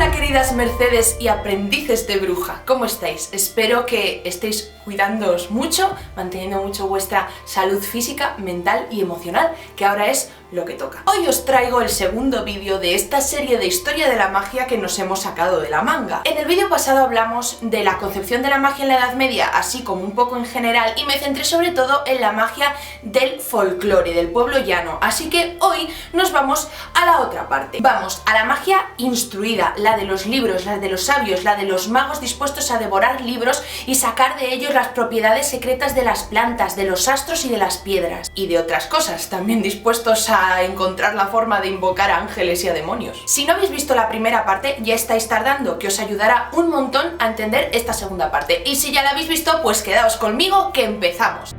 Hola queridas Mercedes y aprendices de bruja, ¿cómo estáis? Espero que estéis cuidándoos mucho, manteniendo mucho vuestra salud física, mental y emocional, que ahora es lo que toca. Hoy os traigo el segundo vídeo de esta serie de historia de la magia que nos hemos sacado de la manga. En el vídeo pasado hablamos de la concepción de la magia en la Edad Media, así como un poco en general, y me centré sobre todo en la magia del folclore, del pueblo llano, así que hoy nos vamos a la otra parte. Vamos a la magia instruida, la de los libros, la de los sabios, la de los magos dispuestos a devorar libros y sacar de ellos las propiedades secretas de las plantas, de los astros y de las piedras, y de otras cosas, también dispuestos a encontrar la forma de invocar a ángeles y a demonios. Si no habéis visto la primera parte, ya estáis tardando, que os ayudará un montón a entender esta segunda parte, y si ya la habéis visto, pues quedaos conmigo que empezamos.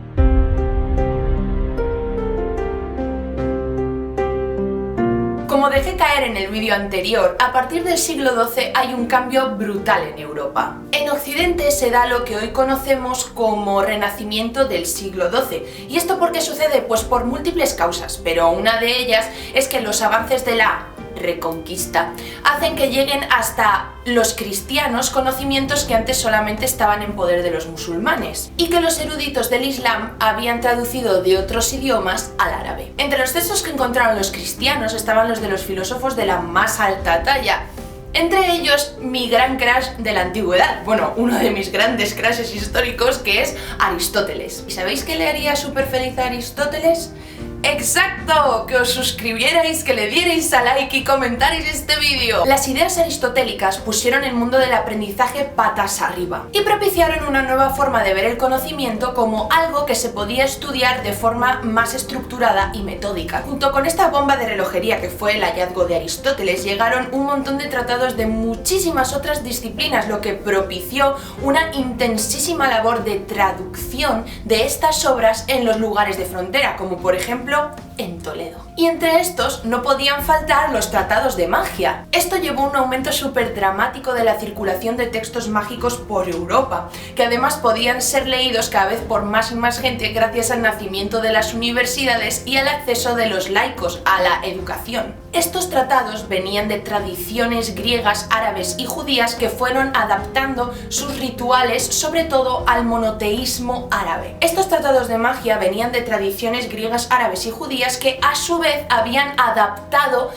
Como dejé caer en el vídeo anterior, a partir del siglo XII hay un cambio brutal en Europa. En Occidente se da lo que hoy conocemos como Renacimiento del siglo XII. ¿Y esto por qué sucede? Pues por múltiples causas, pero una de ellas es que los avances de la Reconquista hacen que lleguen hasta los cristianos conocimientos que antes solamente estaban en poder de los musulmanes, y que los eruditos del Islam habían traducido de otros idiomas al árabe. Entre los textos que encontraron los cristianos estaban los de los filósofos de la más alta talla, entre ellos mi gran crush de la antigüedad, bueno, uno de mis grandes crushes históricos, que es Aristóteles. ¿Y sabéis qué le haría súper feliz a Aristóteles? ¡Exacto! Que os suscribierais, que le dierais a like y comentarais este vídeo. Las ideas aristotélicas pusieron el mundo del aprendizaje patas arriba y propiciaron una nueva forma de ver el conocimiento como algo que se podía estudiar de forma más estructurada y metódica. Junto con esta bomba de relojería que fue el hallazgo de Aristóteles, llegaron un montón de tratados de muchísimas otras disciplinas, lo que propició una intensísima labor de traducción de estas obras en los lugares de frontera, como por ejemplo en Toledo. Y entre estos no podían faltar los tratados de magia. Esto llevó a un aumento súper dramático de la circulación de textos mágicos por Europa, que además podían ser leídos cada vez por más y más gente gracias al nacimiento de las universidades y al acceso de los laicos a la educación. Estos tratados venían de tradiciones griegas, árabes y judías que fueron adaptando sus rituales sobre todo al monoteísmo árabe. Estos tratados de magia venían de tradiciones griegas, árabes y judías que a su vez habían adaptado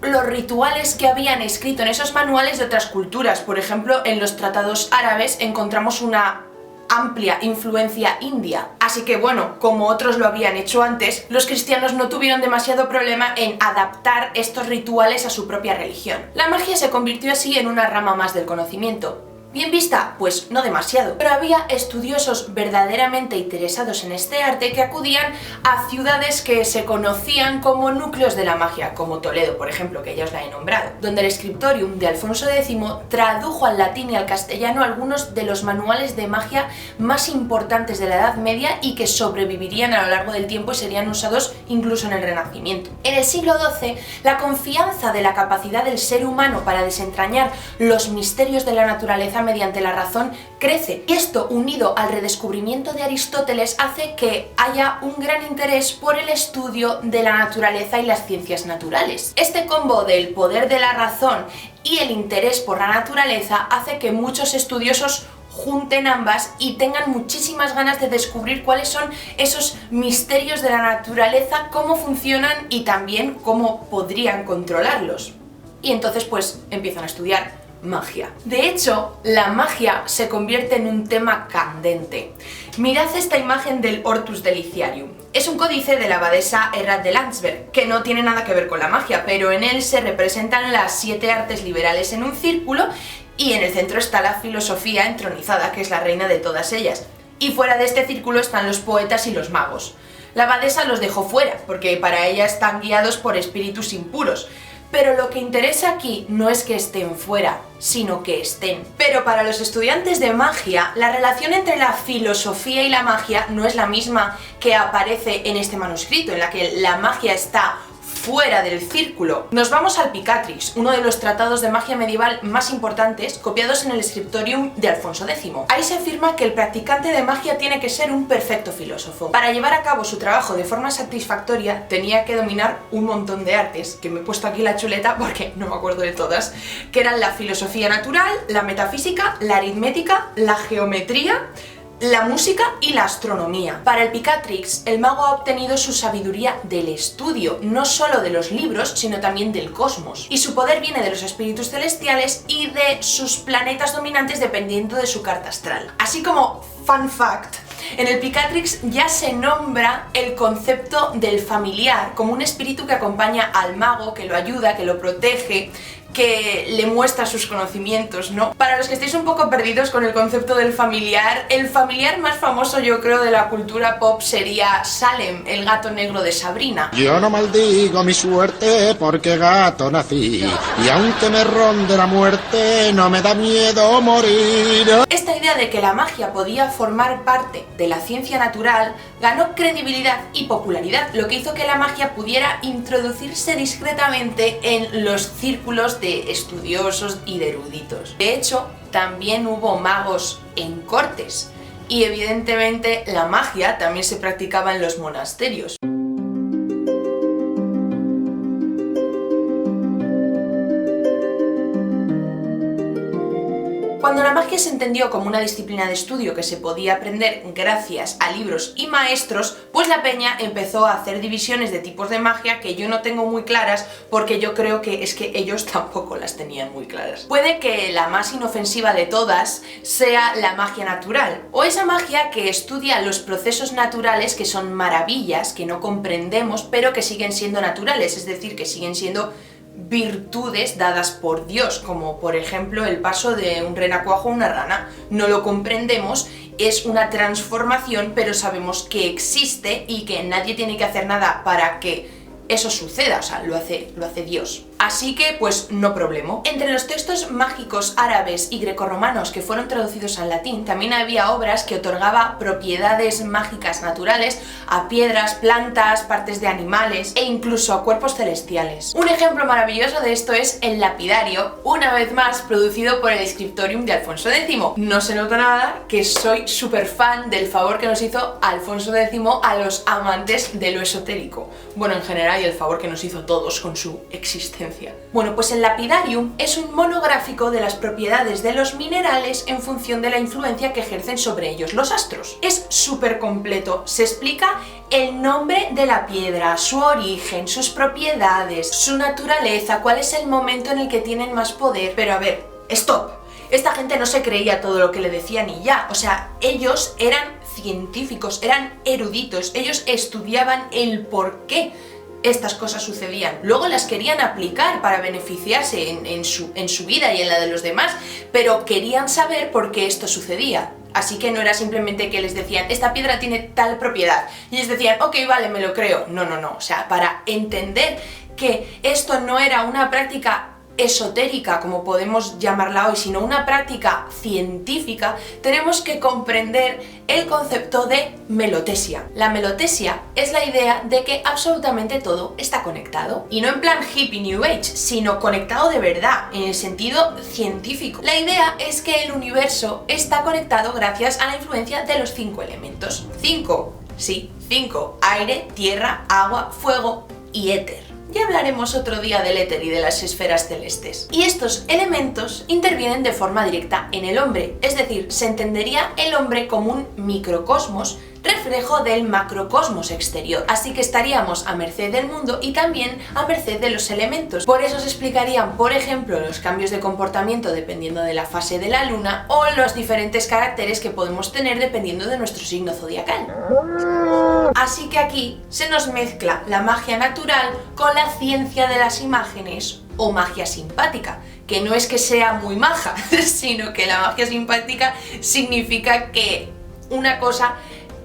los rituales que habían escrito en esos manuales de otras culturas. Por ejemplo, en los tratados árabes encontramos una amplia influencia india. Así que bueno, como otros lo habían hecho antes, los cristianos no tuvieron demasiado problema en adaptar estos rituales a su propia religión. La magia se convirtió así en una rama más del conocimiento. ¿Bien vista? Pues no demasiado, pero había estudiosos verdaderamente interesados en este arte que acudían a ciudades que se conocían como núcleos de la magia, como Toledo, por ejemplo, que ya os la he nombrado, donde el Scriptorium de Alfonso X tradujo al latín y al castellano algunos de los manuales de magia más importantes de la Edad Media y que sobrevivirían a lo largo del tiempo y serían usados incluso en el Renacimiento. En el siglo XII, la confianza de la capacidad del ser humano para desentrañar los misterios de la naturaleza mediante la razón crece, y esto unido al redescubrimiento de Aristóteles hace que haya un gran interés por el estudio de la naturaleza y las ciencias naturales. Este combo del poder de la razón y el interés por la naturaleza hace que muchos estudiosos junten ambas y tengan muchísimas ganas de descubrir cuáles son esos misterios de la naturaleza, cómo funcionan y también cómo podrían controlarlos. Y entonces pues empiezan a estudiar magia. De hecho, la magia se convierte en un tema candente. Mirad esta imagen del Hortus Deliciarium. Es un códice de la abadesa Errat de Landsberg, que no tiene nada que ver con la magia, pero en él se representan las 7 artes liberales en un círculo y en el centro está la filosofía entronizada, que es la reina de todas ellas. Y fuera de este círculo están los poetas y los magos. La abadesa los dejó fuera, porque para ella están guiados por espíritus impuros. Pero lo que interesa aquí no es que estén fuera, sino que estén. Pero para los estudiantes de magia, la relación entre la filosofía y la magia no es la misma que aparece en este manuscrito, en la que la magia está fuera del círculo. Nos vamos al Picatrix, uno de los tratados de magia medieval más importantes, copiados en el Scriptorium de Alfonso X. Ahí se afirma que el practicante de magia tiene que ser un perfecto filósofo. Para llevar a cabo su trabajo de forma satisfactoria, tenía que dominar un montón de artes, que me he puesto aquí la chuleta porque no me acuerdo de todas, que eran la filosofía natural, la metafísica, la aritmética, la geometría, la música y la astronomía. Para el Picatrix, el mago ha obtenido su sabiduría del estudio, no solo de los libros, sino también del cosmos. Y su poder viene de los espíritus celestiales y de sus planetas dominantes dependiendo de su carta astral. Así como, fun fact, en el Picatrix ya se nombra el concepto del familiar como un espíritu que acompaña al mago, que lo ayuda, que lo protege, que le muestra sus conocimientos, ¿no? Para los que estéis un poco perdidos con el concepto del familiar, el familiar más famoso yo creo de la cultura pop sería Salem, el gato negro de Sabrina. Yo no maldigo mi suerte porque gato nací, y aunque me ronde la muerte no me da miedo morir. Esta idea de que la magia podía formar parte de la ciencia natural ganó credibilidad y popularidad, lo que hizo que la magia pudiera introducirse discretamente en los círculos de estudiosos y de eruditos. De hecho, también hubo magos en cortes y evidentemente la magia también se practicaba en los monasterios. Cuando la magia se entendió como una disciplina de estudio que se podía aprender gracias a libros y maestros, pues la peña empezó a hacer divisiones de tipos de magia que yo no tengo muy claras porque yo creo que es que ellos tampoco las tenían muy claras. Puede que la más inofensiva de todas sea la magia natural, o esa magia que estudia los procesos naturales que son maravillas que no comprendemos pero que siguen siendo naturales, es decir, que siguen siendo virtudes dadas por Dios, como por ejemplo el paso de un renacuajo a una rana. No lo comprendemos, es una transformación, pero sabemos que existe y que nadie tiene que hacer nada para que eso suceda, o sea, lo hace Dios. Así que, pues, no problema. Entre los textos mágicos árabes y grecorromanos que fueron traducidos al latín, también había obras que otorgaba propiedades mágicas naturales a piedras, plantas, partes de animales e incluso a cuerpos celestiales. Un ejemplo maravilloso de esto es el lapidario, una vez más producido por el Scriptorium de Alfonso X. No se nota nada que soy súper fan del favor que nos hizo Alfonso X a los amantes de lo esotérico. Bueno, en general, y el favor que nos hizo a todos con su existencia. Bueno, pues el lapidarium es un monográfico de las propiedades de los minerales en función de la influencia que ejercen sobre ellos los astros. Es súper completo, se explica el nombre de la piedra, su origen, sus propiedades, su naturaleza, cuál es el momento en el que tienen más poder. Pero a ver, stop. Esta gente no se creía todo lo que le decían y ya, o sea, ellos eran científicos, eran eruditos, ellos estudiaban el por qué estas cosas sucedían. Luego las querían aplicar para beneficiarse en su vida y en la de los demás, pero querían saber por qué esto sucedía. Así que no era simplemente que les decían, esta piedra tiene tal propiedad, y ellos decían, ok, vale, me lo creo. No, o sea, para entender que esto no era una práctica esotérica, como podemos llamarla hoy, sino una práctica científica, tenemos que comprender el concepto de melotesia. La melotesia es la idea de que absolutamente todo está conectado, y no en plan hippie new age, sino conectado de verdad, en el sentido científico. La idea es que el universo está conectado gracias a la influencia de los 5 elementos. 5, sí, 5: aire, tierra, agua, fuego y éter. Ya hablaremos otro día del éter y de las esferas celestes. Y estos elementos intervienen de forma directa en el hombre, es decir, se entendería el hombre como un microcosmos, reflejo del macrocosmos exterior. Así que estaríamos a merced del mundo y también a merced de los elementos. Por eso se explicarían, por ejemplo, los cambios de comportamiento dependiendo de la fase de la luna o los diferentes caracteres que podemos tener dependiendo de nuestro signo zodiacal. Así que aquí se nos mezcla la magia natural con la ciencia de las imágenes o magia simpática, que no es que sea muy maja, sino que la magia simpática significa que una cosa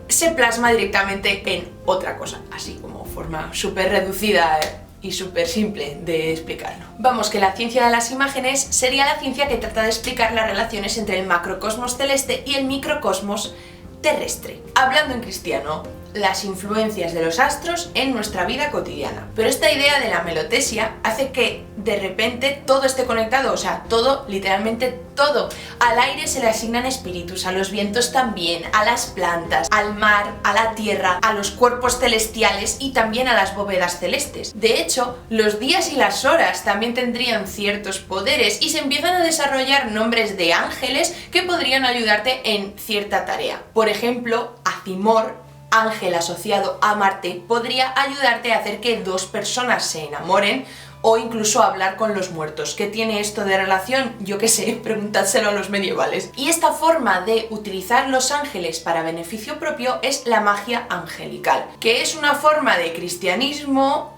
se plasma directamente en otra cosa, así como forma súper reducida y súper simple de explicarlo. Vamos, que la ciencia de las imágenes sería la ciencia que trata de explicar las relaciones entre el macrocosmos celeste y el microcosmos terrestre. Hablando en cristiano, las influencias de los astros en nuestra vida cotidiana. Pero esta idea de la melotesia hace que de repente todo esté conectado, o sea, todo, literalmente todo. Al aire se le asignan espíritus, a los vientos también, a las plantas, al mar, a la tierra, a los cuerpos celestiales y también a las bóvedas celestes. De hecho, los días y las horas también tendrían ciertos poderes y se empiezan a desarrollar nombres de ángeles que podrían ayudarte en cierta tarea. Por ejemplo, Acimor, ángel asociado a Marte, podría ayudarte a hacer que dos personas se enamoren o incluso hablar con los muertos. ¿Qué tiene esto de relación? Yo qué sé, preguntádselo a los medievales. Y esta forma de utilizar los ángeles para beneficio propio es la magia angelical, que es una forma de cristianismo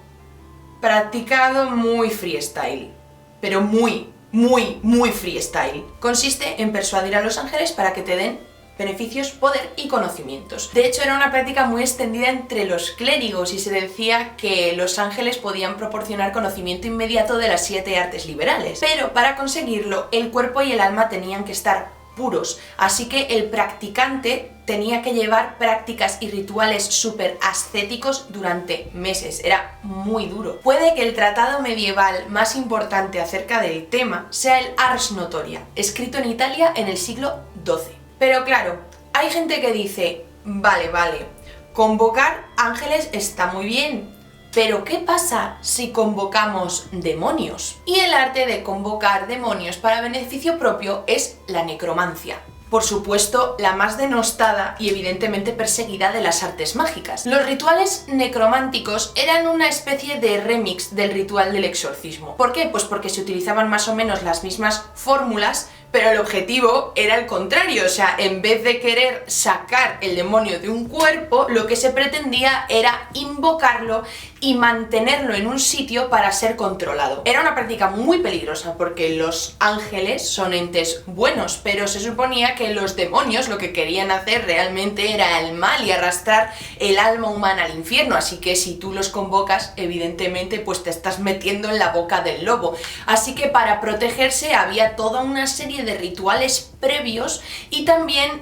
practicado muy freestyle, pero muy freestyle. Consiste en persuadir a los ángeles para que te den beneficios, poder y conocimientos. De hecho, era una práctica muy extendida entre los clérigos y se decía que los ángeles podían proporcionar conocimiento inmediato de las 7 artes liberales. Pero para conseguirlo, el cuerpo y el alma tenían que estar puros, así que el practicante tenía que llevar prácticas y rituales súper ascéticos durante meses. Era muy duro. Puede que el tratado medieval más importante acerca del tema sea el Ars Notoria, escrito en Italia en el siglo XII. Pero claro, hay gente que dice, vale, convocar ángeles está muy bien, pero ¿qué pasa si convocamos demonios? Y el arte de convocar demonios para beneficio propio es la necromancia. Por supuesto, la más denostada y evidentemente perseguida de las artes mágicas. Los rituales necrománticos eran una especie de remix del ritual del exorcismo. ¿Por qué? Pues porque se utilizaban más o menos las mismas fórmulas, pero el objetivo era el contrario, o sea, en vez de querer sacar el demonio de un cuerpo, lo que se pretendía era invocarlo y mantenerlo en un sitio para ser controlado. Era una práctica muy peligrosa porque los ángeles son entes buenos, pero se suponía que los demonios lo que querían hacer realmente era el mal y arrastrar el alma humana al infierno, así que si tú los convocas, evidentemente pues te estás metiendo en la boca del lobo. Así que para protegerse había toda una serie de rituales previos y también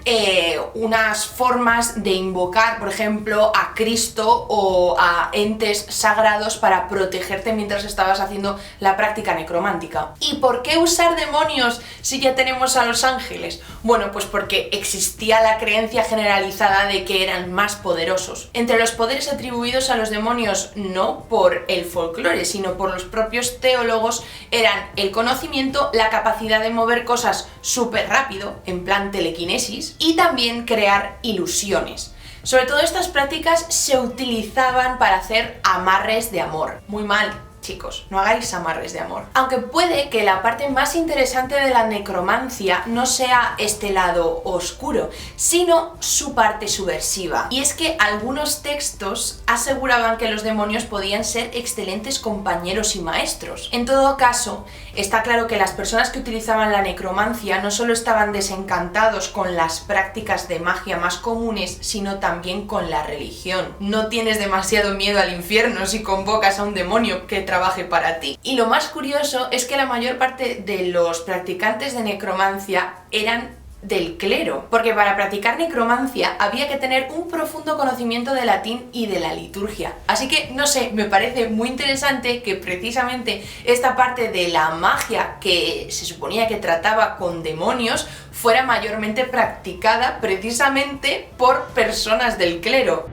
unas formas de invocar, por ejemplo, a Cristo o a entes sagrados para protegerte mientras estabas haciendo la práctica necromántica. ¿Y por qué usar demonios si ya tenemos a los ángeles? Bueno, pues porque existía la creencia generalizada de que eran más poderosos. Entre los poderes atribuidos a los demonios, no por el folclore, sino por los propios teólogos, eran el conocimiento, la capacidad de mover cosas súper rápido, en plan telequinesis, y también crear ilusiones. Sobre todo estas prácticas se utilizaban para hacer amarres de amor. Muy mal, chicos, no hagáis amarres de amor. Aunque puede que la parte más interesante de la necromancia no sea este lado oscuro, sino su parte subversiva. Y es que algunos textos aseguraban que los demonios podían ser excelentes compañeros y maestros. En todo caso, está claro que las personas que utilizaban la necromancia no solo estaban desencantados con las prácticas de magia más comunes, sino también con la religión. No tienes demasiado miedo al infierno si convocas a un demonio que trabaje para ti. Y lo más curioso es que la mayor parte de los practicantes de necromancia eran del clero, porque para practicar necromancia había que tener un profundo conocimiento de latín y de la liturgia. Así que, no sé, me parece muy interesante que precisamente esta parte de la magia que se suponía que trataba con demonios fuera mayormente practicada precisamente por personas del clero.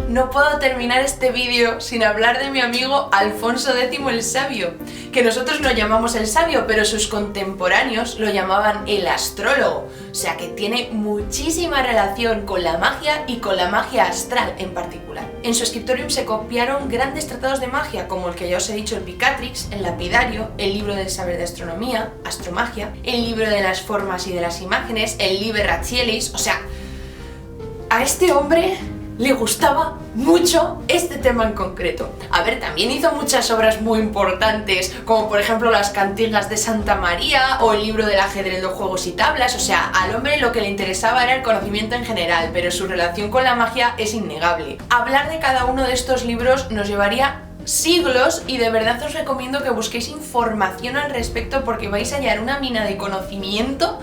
No puedo terminar este vídeo sin hablar de mi amigo Alfonso X el Sabio, que nosotros lo llamamos el sabio, pero sus contemporáneos lo llamaban el astrólogo, o sea que tiene muchísima relación con la magia y con la magia astral en particular. En su Scriptorium se copiaron grandes tratados de magia, como el que ya os he dicho, el Picatrix, el Lapidario, el libro del saber de astronomía, Astromagia, el libro de las formas y de las imágenes, el Liber Rachielis, o sea, a este hombre le gustaba mucho este tema en concreto. A ver, también hizo muchas obras muy importantes, como por ejemplo las Cantigas de Santa María o el libro del ajedrez de juegos y tablas. O sea, al hombre lo que le interesaba era el conocimiento en general, pero su relación con la magia es innegable. Hablar de cada uno de estos libros nos llevaría siglos y de verdad os recomiendo que busquéis información al respecto porque vais a hallar una mina de conocimiento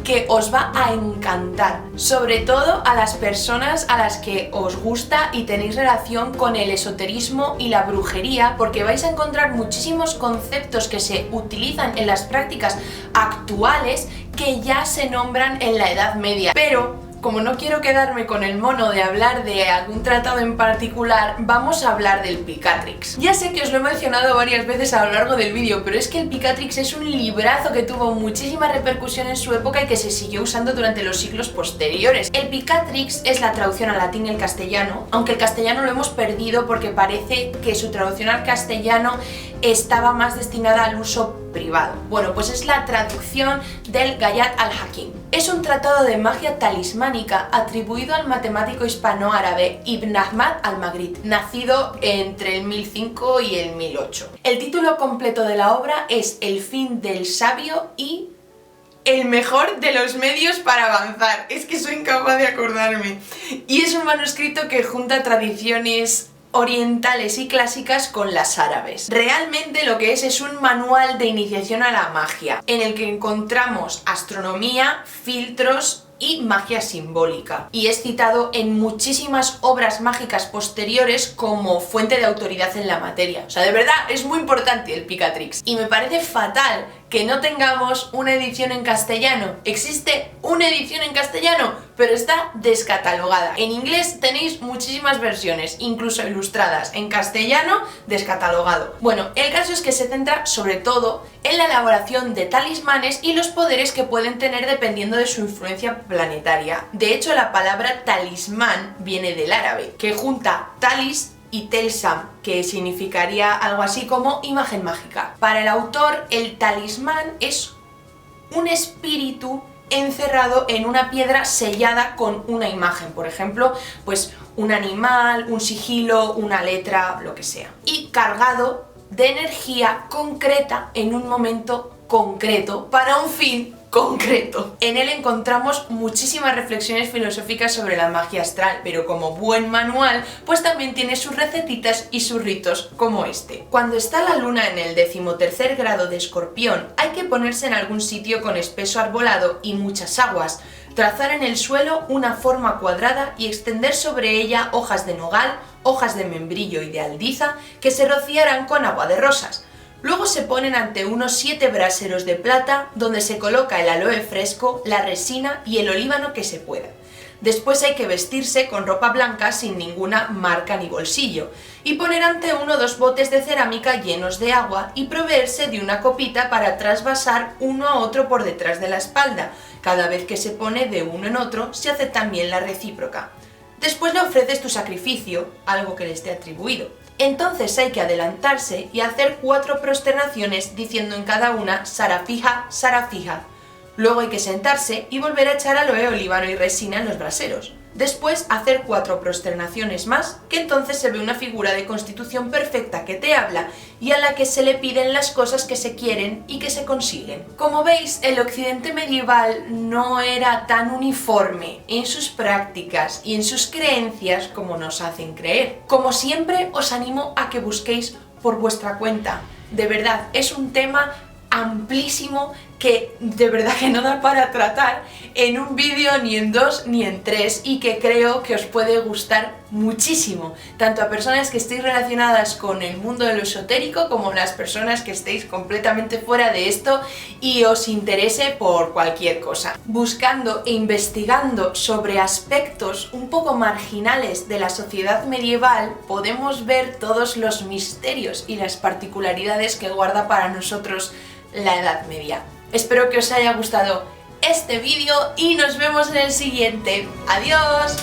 que os va a encantar, sobre todo a las personas a las que os gusta y tenéis relación con el esoterismo y la brujería, porque vais a encontrar muchísimos conceptos que se utilizan en las prácticas actuales que ya se nombran en la Edad Media. Pero como no quiero quedarme con el mono de hablar de algún tratado en particular, vamos a hablar del Picatrix. Ya sé que os lo he mencionado varias veces a lo largo del vídeo, pero es que el Picatrix es un librazo que tuvo muchísima repercusión en su época y que se siguió usando durante los siglos posteriores. El Picatrix es la traducción al latín y el castellano, aunque el castellano lo hemos perdido porque parece que su traducción al castellano estaba más destinada al uso privado. Bueno, pues es la traducción del Gayat al-Hakim. Es un tratado de magia talismánica atribuido al matemático hispano-árabe Ibn Ahmad al-Maghrib, nacido entre el 1005 y el 1008. El título completo de la obra es El fin del sabio y el mejor de los medios para avanzar. Es que soy incapaz de acordarme. Y es un manuscrito que junta tradiciones orientales y clásicas con las árabes. Realmente lo que es un manual de iniciación a la magia, en el que encontramos astronomía, filtros y magia simbólica. Y es citado en muchísimas obras mágicas posteriores como fuente de autoridad en la materia. O sea, de verdad, es muy importante el Picatrix. Y me parece fatal que no tengamos una edición en castellano. Existe una edición en castellano, pero está descatalogada. En inglés tenéis muchísimas versiones, incluso ilustradas. En castellano, descatalogado. Bueno, el caso es que se centra sobre todo en la elaboración de talismanes y los poderes que pueden tener dependiendo de su influencia planetaria. De hecho, la palabra talismán viene del árabe, que junta talis y telsam, que significaría algo así como imagen mágica. Para el autor, el talismán es un espíritu encerrado en una piedra sellada con una imagen, por ejemplo, pues un animal, un sigilo, una letra, lo que sea, y cargado de energía concreta en un momento concreto para un fin concreto. En él encontramos muchísimas reflexiones filosóficas sobre la magia astral, pero como buen manual, pues también tiene sus recetitas y sus ritos como este. Cuando está la luna en el 13º grado de Escorpión, hay que ponerse en algún sitio con espeso arbolado y muchas aguas, trazar en el suelo una forma cuadrada y extender sobre ella hojas de nogal, hojas de membrillo y de aldiza que se rociarán con agua de rosas. Luego se ponen ante unos 7 braseros de plata donde se coloca el aloe fresco, la resina y el olíbano que se pueda. Después hay que vestirse con ropa blanca sin ninguna marca ni bolsillo y poner ante uno 2 botes de cerámica llenos de agua y proveerse de una copita para trasvasar uno a otro por detrás de la espalda. Cada vez que se pone de uno en otro se hace también la recíproca. Después le ofreces tu sacrificio, algo que le esté atribuido. Entonces hay que adelantarse y hacer 4 prosternaciones diciendo en cada una Sarafija, Sarafija. Luego hay que sentarse y volver a echar aloe, olíbano y resina en los braseros. Después hacer 4 prosternaciones más, que entonces se ve una figura de constitución perfecta que te habla y a la que se le piden las cosas que se quieren y que se consiguen. Como veis, el occidente medieval no era tan uniforme en sus prácticas y en sus creencias como nos hacen creer. Como siempre, os animo a que busquéis por vuestra cuenta. De verdad, es un tema amplísimo que de verdad que no da para tratar en un vídeo, ni en 2, ni en 3, y que creo que os puede gustar muchísimo, tanto a personas que estéis relacionadas con el mundo de lo esotérico como las personas que estéis completamente fuera de esto y os interese por cualquier cosa. Buscando e investigando sobre aspectos un poco marginales de la sociedad medieval, podemos ver todos los misterios y las particularidades que guarda para nosotros la Edad Media. Espero que os haya gustado este vídeo y nos vemos en el siguiente. ¡Adiós!